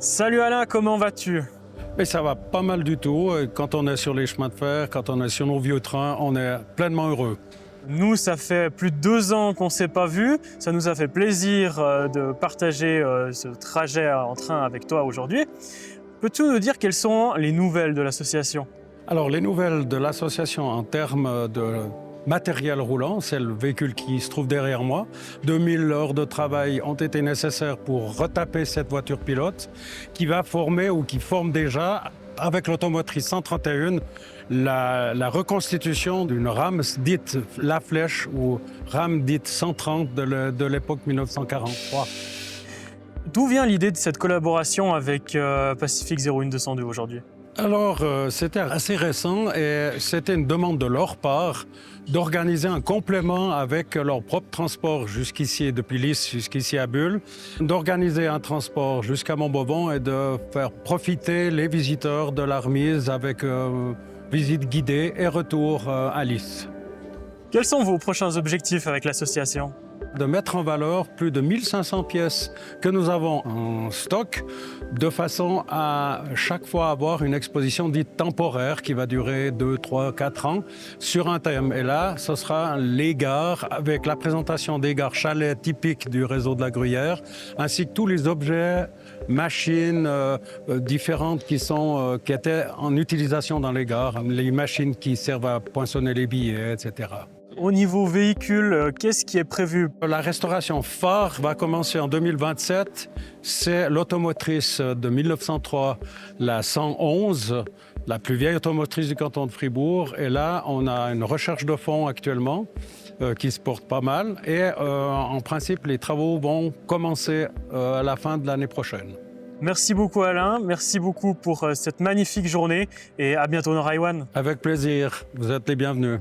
Salut Alain, comment vas-tu? Mais ça va pas mal du tout. Quand on est sur les chemins de fer, quand on est sur nos vieux trains, on est pleinement heureux. Nous, ça fait plus de 2 ans qu'on ne s'est pas vu. Ça nous a fait plaisir de partager ce trajet en train avec toi aujourd'hui. Peux-tu nous dire quelles sont les nouvelles de l'association? Alors les nouvelles de l'association en termes de matériel roulant, c'est le véhicule qui se trouve derrière moi. 2000 heures de travail ont été nécessaires pour retaper cette voiture pilote qui va former ou qui forme déjà avec l'automotrice 131 la reconstitution d'une rame dite La Flèche ou rame dite 130 de l'époque 1943. D'où vient l'idée de cette collaboration avec Pacific 01202 aujourd'hui? Alors, c'était assez récent et c'était une demande de leur part d'organiser un complément avec leur propre transport jusqu'ici, depuis Lys jusqu'ici à Bulle, d'organiser un transport jusqu'à Montbovon et de faire profiter les visiteurs de la remise avec visite guidée et retour à Lys. Quels sont vos prochains objectifs avec l'association? De mettre en valeur plus de 1500 pièces que nous avons en stock, de façon à chaque fois avoir une exposition dite temporaire qui va durer 2, 3, 4 ans sur un thème. Et là, ce sera les gares avec la présentation des gares chalets typiques du réseau de la Gruyère, ainsi que tous les objets, machines différentes qui étaient en utilisation dans les gares, les machines qui servent à poinçonner les billets, etc. Au niveau véhicule, qu'est-ce qui est prévu? La restauration phare va commencer en 2027. C'est l'automotrice de 1903, la 111, la plus vieille automotrice du canton de Fribourg. Et là, on a une recherche de fonds actuellement qui se porte pas mal. Et en principe, les travaux vont commencer à la fin de l'année prochaine. Merci beaucoup Alain, merci beaucoup pour cette magnifique journée et à bientôt dans Raiwan. Avec plaisir, vous êtes les bienvenus.